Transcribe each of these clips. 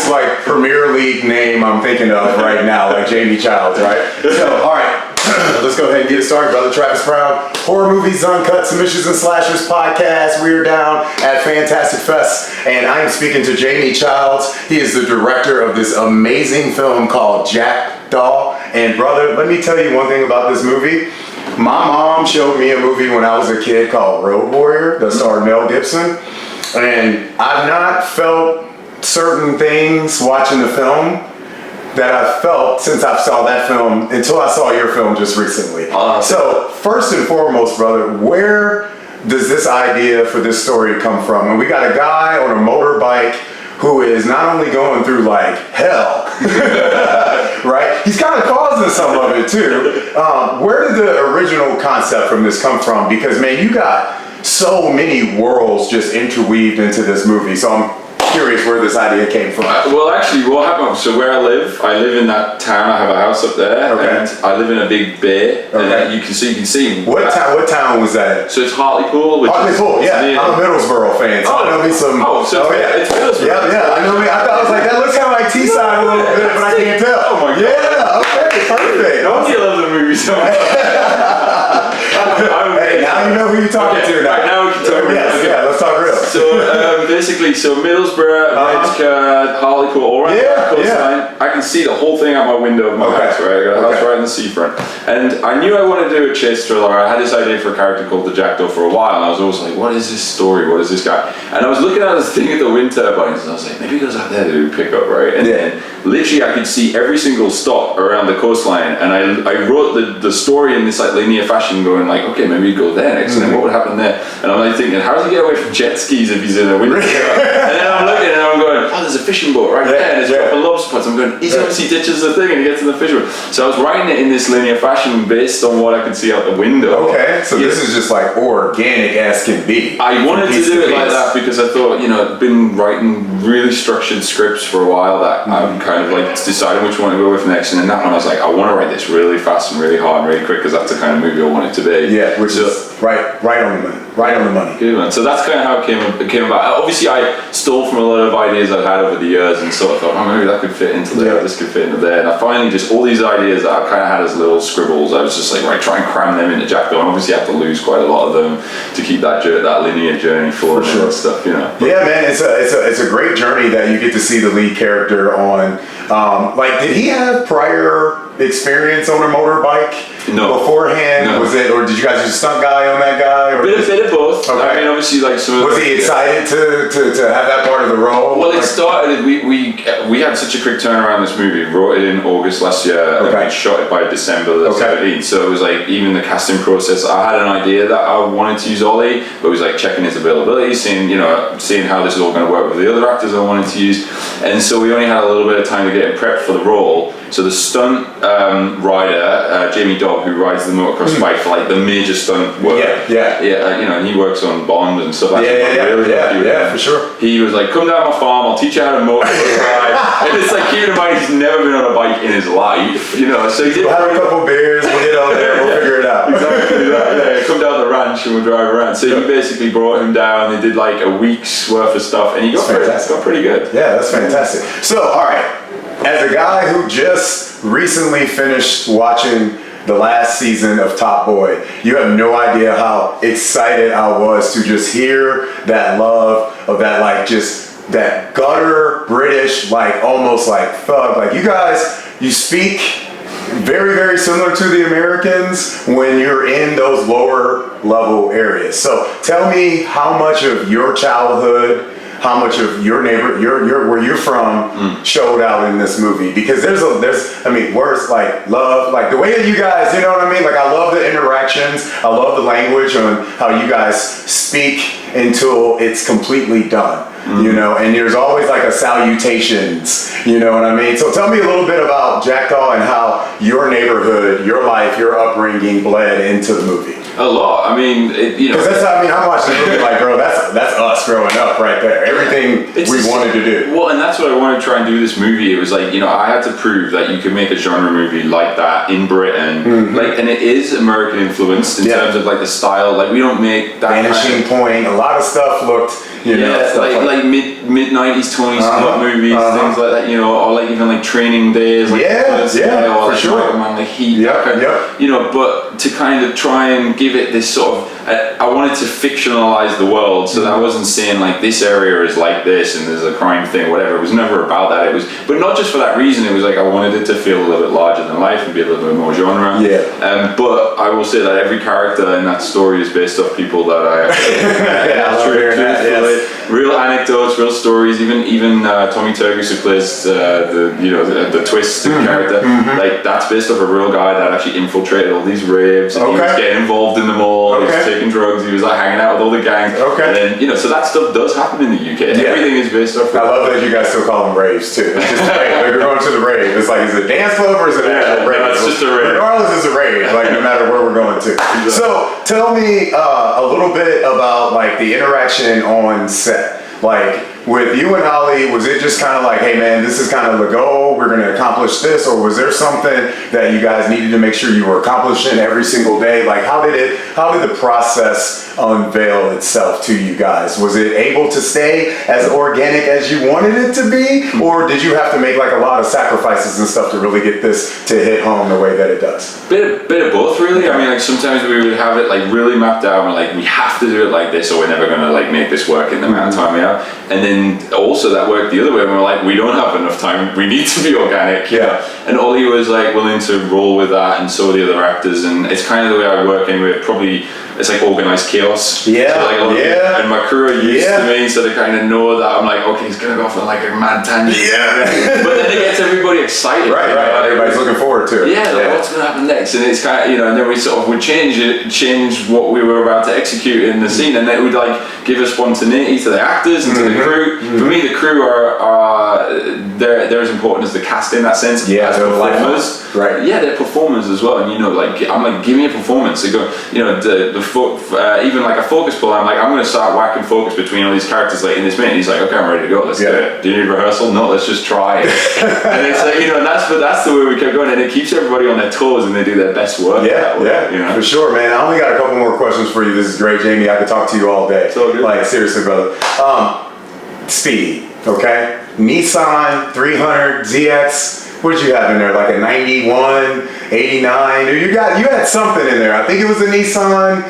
like Premier League name I'm thinking of right now, like Jamie Childs, right? So, all right. Let's go ahead and get it started, brother. Travis Brown, Horror Movies Uncut, Submissions and Slashers podcast. We are down at Fantastic Fest, and I am speaking to Jamie Childs. He is the director of this amazing film called JACKDAW. And brother, let me tell you one thing about this movie. My mom showed me a movie when I was a kid called Road Warrior that starred Mel Gibson, and I've not felt certain things watching the film that I felt since I saw that film until I saw your film just recently. So first and foremost, brother, where does this idea for this story come from? And we got a guy on a motorbike who is not only going through like hell, right? He's kind of causing some of it too. Where did the original concept from this come from? Because man, you got so many worlds just interweaved into this movie. So I'm curious where this idea came from. Well, actually, what happened? So where I live in that town. I have a house up there, and I live in a big bay. And you can see. What town was that? So it's Hartlepool. Hartlepool, yeah. I'm a Middlesbrough fan, so I know me some. It's Middlesbrough. Yeah. I know me. I was like, that looks kind of like Teesside a little bit, but I can't tell. Oh my god. Yeah. Okay. Perfect. No wonder you love the movie so much. Hey, now you know who you're talking to. Right now we can talk. Yeah. Let's talk real. So basically, Middlesbrough, Redcar, Hartlepool, all right. Yeah. I can see the whole thing out my window of my house, right? I got a house right in the seafront. And I knew I wanted to do a chase thriller. I had this idea for a character called the Jackdaw for a while, and I was always like, what is this story? What is this guy? And I was looking at this thing at the wind turbines, and I was like, maybe he goes out there to do pickup, right? And then literally I could see every single stop around the coastline, and I wrote the story in this like linear fashion, going like, okay, maybe he'd go there next, and then what would happen there? And I'm like thinking, how does he get away from jet skis if he's in a wind turbine? And then I'm looking and I'm going, oh, there's a fishing boat right there, and there's a couple of lobster pots. I'm going, he's obviously ditches the thing and he gets in the fishing boat. So I was writing it in this linear fashion based on what I could see out the window. Okay, so this is just like organic as can be. I wanted to do it like that because I thought, I've been writing really structured scripts for a while that I'm kind of like deciding which one to go with next. And then that one I was like, I want to write this really fast and really hard and really quick because that's the kind of movie I want it to be. Yeah, which is right on the money. Right on the money. Good man. So that's kind of how it came about. Obviously, I stole from a lot of ideas I've had over the years and sort of thought, maybe that could fit into there, this could fit into there. And I finally just, all these ideas that I kind of had as little scribbles, I was just like, try and cram them into JACKDAW. And obviously, I have to lose quite a lot of them to keep that linear journey for sure. And stuff, Yeah, man, it's a great journey that you get to see the lead character on. Did he have prior experience on a motorbike? No. Beforehand? No. Was it, or did you guys just stunt guy on that guy? Or bit of both. Okay. I mean, obviously, like some. Was he excited to have that part of the role? Well, it started. We had such a quick turnaround this movie. We wrote it in August last year, and we shot it by December the 17th. So it was like even the casting process. I had an idea that I wanted to use Ollie, but it was like checking his availability, seeing how this is all going to work with the other actors I wanted to use, and so we only had a little bit of time to get him prepped for the role. So the stunt rider, Jamie Dobb, who rides the motocross bike for like the major stunt work. And he works on Bond and stuff. Yeah, for sure. He was like, come down my farm, I'll teach you how to motocross ride. And it's like, keep in mind, he's never been on a bike in his life, So he did. We'll have a couple beers, we'll get on there, we'll figure it out. Exactly that. Come down the ranch and we'll drive around. So he basically brought him down. They did like a week's worth of stuff, and he got pretty good. Yeah, that's fantastic. So, all right. As a guy who just recently finished watching the last season of Top Boy, you have no idea how excited I was to just hear that love of that, like, just that gutter British, like, almost like thug. Like, you guys, you speak very, very similar to the Americans when you're in those lower level areas. So tell me how much of your childhood, how much of your where you're from showed out in this movie, because there's words like love, like the way that you guys, you know what I mean? Like, I love the interactions, I love the language on how you guys speak until it's completely done, and there's always like a salutations, you know what I mean? So tell me a little bit about JACKDAW and how your neighborhood, your life, your upbringing bled into the movie. A lot. I mean, because I'm watching the movie like, bro, that's us growing up right there. Everything we wanted to do. Well, and that's what I wanted to try and do with this movie. It was like, I had to prove that you could make a genre movie like that in Britain, like, and it is American influenced in terms of like the style. Like, we don't make that Vanishing Point. A lot of stuff looked, like mid 90s Tony Scott movies, things like that, you know, or like even like training days, like for sure, man, the heat, you know, but to kind of try and give it this sort of, I wanted to fictionalize the world, so that I wasn't saying like this area is like this and there's a crime thing, whatever. It was never about that. It was, but not just for that reason. It was like I wanted it to feel a little bit larger than life and be a little bit more genre. But I will say that every character in that story is based off people that I real anecdotes, real stories. Even Tommy Turgis, who plays the twist character, like that's based off a real guy that actually infiltrated all these raves. And he was getting involved in them all. He was taking drugs. He was like hanging out with all the gangs. And then, you know, so that stuff does happen in the UK. Everything is based off. I love that you guys still call them raves too. It's just a rave. Like we're going to the rave. It's like, is it a dance club or is it an actual rave? No, it's just a rave. Regardless, it's a rave. Like no matter where we're going to. So tell me a little bit about like the interaction on set. Like with you and Ali, was it just kind of like, hey man, this is kind of the goal, we're going to accomplish this, or was there something that you guys needed to make sure you were accomplishing every single day? Like how did the process unveil itself to you guys? Was it able to stay as organic as you wanted it to be, or did you have to make like a lot of sacrifices and stuff to really get this to hit home the way that it does? Bit of both, really. I mean, like sometimes we would have it like really mapped out and like we have to do it like this or we're never going to like make this work in the amount of time we have. And then also that worked the other way, and we're like, we don't have enough time, we need to be organic. And Ollie was like willing to roll with that, and so were the other actors, and it's kind of the way I work anyway. Probably it's like organized chaos. So like, and my crew are used to me, so they kind of know that I'm like, okay, he's gonna go off on like a mad tangent. But then it gets everybody excited. Right. Everybody's looking forward to it. Like, what's gonna happen next? And it's kind of, you know, and then we sort of would change what we were about to execute in the scene, and it would like give a spontaneity to the actors and to the crew. For me, the crew are they're as important as the cast in that sense. As performers. They're performers as well. And you know, like I'm like, give me a performance. They go, you know, even like a focus pull. I'm like, I'm going to start whacking focus between all these characters like in this minute. He's like, okay, I'm ready to go. Let's do it. Do you need rehearsal? No, let's just try it. And it's like, you know, and that's the way we kept going, and it keeps everybody on their toes and they do their best work. You know? For sure, man. I only got a couple more questions for you. This is great, Jamie. I could talk to you all day. So good. Like seriously, brother. Speed, okay? Nissan 300 ZX. What did you have in there? Like a 91, 89? You had something in there. I think it was a Nissan.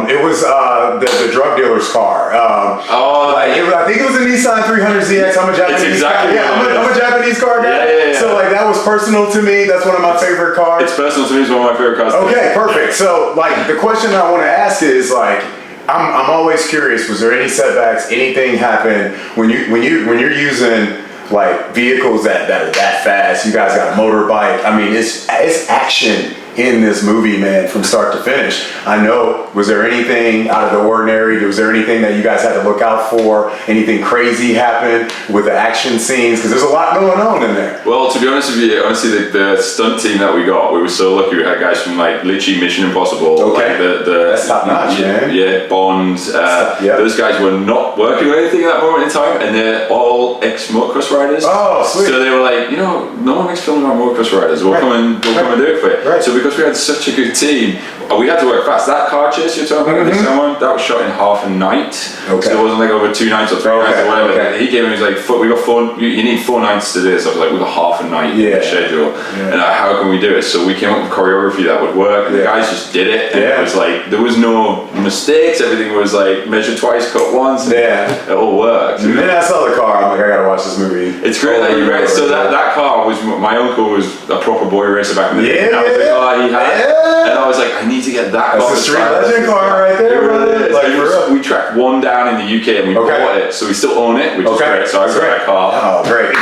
It was the drug dealer's car. I think it was a Nissan 300 ZX. I'm a Japanese I'm a Japanese car guy. So like that was personal to me. That's one of my favorite cars. It's personal to me. It's one of my favorite cars. Okay, perfect. So like the question I want to ask is like, I'm always curious. Was there any setbacks? Anything happen when you're using like vehicles that are that fast? You guys got a motorbike. I mean, it's action in this movie, man, from start to finish. I know, was there anything out of the ordinary? Was there anything that you guys had to look out for? Anything crazy happen with the action scenes? Because there's a lot going on in there. Well, to be honest with you, honestly, the stunt team that we got, we were so lucky. We had guys from like literally Mission Impossible. Like that's top notch, man. Bond. Those guys were not working on anything at that moment in time, and they're all ex-motocross riders. Oh, sweet. So they were like, you know, no one makes films about motocross riders. We'll come and do it for you. So because we had such a good team, we had to work fast. That car chase you're talking about, this one, that was shot in half a night. So it wasn't like over 2 nights or 3 nights or whatever. He came and he was like, we got 4, you need 4 nights to do this. I was like, we got half a night in the schedule. And how can we do it? So we came up with choreography that would work. The guys just did it. And it was like, there was no mistakes. Everything was like, measure twice, cut once. It all worked. The minute I saw the car, I'm like, I gotta watch this movie. It's great that you read. So that car was, my uncle was a proper boy racer back in the day. That was the car he had. And I was like, I need to get that car. That's a street legend car right there, brother. Like, we tracked one down in the UK and we bought it, so we still own it, which is great. So I got that car. Oh, great.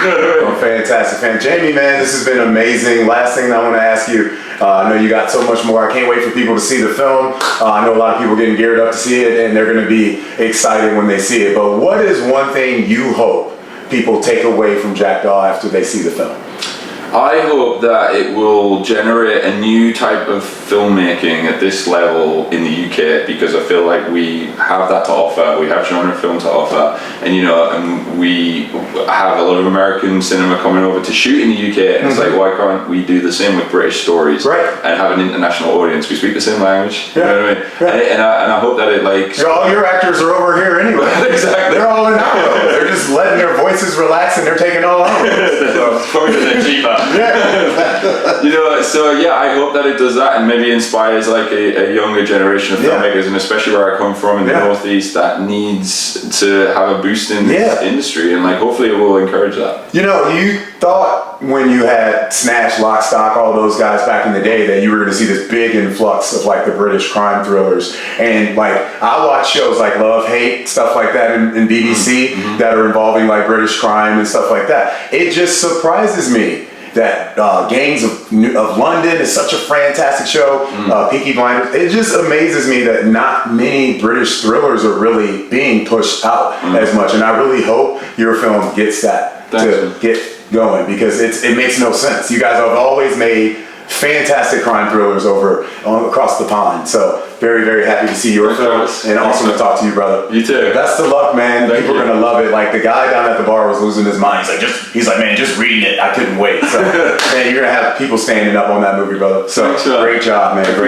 Fantastic, fan. Jamie, man, this has been amazing. Last thing I want to ask you, I know you got so much more. I can't wait for people to see the film. I know a lot of people getting geared up to see it, and they're going to be excited when they see it. But what is one thing you hope people take away from JACKDAW after they see the film? I hope that it will generate a new type of filmmaking at this level in the UK, because I feel like we have that to offer. We have genre film to offer, and and we have a lot of American cinema coming over to shoot in the UK, and it's like, why can't we do the same with British stories, and have an international audience? We speak the same language, you know what I mean? And I hope that it all your actors are over here anyway. Exactly. They're all in our road. They're just letting their voices relax and they're taking all our roads. Probably because they're cheaper. So I hope that it does that and maybe inspires like a younger generation of filmmakers, and especially where I come from in the Northeast, that needs to have a boost in this industry, and like hopefully it will encourage that. You thought when you had Snatch, Lock, Stock, all those guys back in the day that you were going to see this big influx of like the British crime thrillers, and like I watch shows like Love, Hate, stuff like that in BBC that are involving like British crime and stuff like that. It just surprises me that Gangs of London is such a fantastic show. Peaky Blinders. It just amazes me that not many British thrillers are really being pushed out as much, and I really hope your film gets that to get going, because it makes no sense. You guys have always made fantastic crime thrillers across the pond. So very, very happy to see your film, and awesome to talk to you, brother. You too. Best of luck, man. People are gonna love it. Like the guy down at the bar was losing his mind. He's like, man, just reading it, I couldn't wait. So man, you're gonna have people standing up on that movie, brother. So great job, man. Great.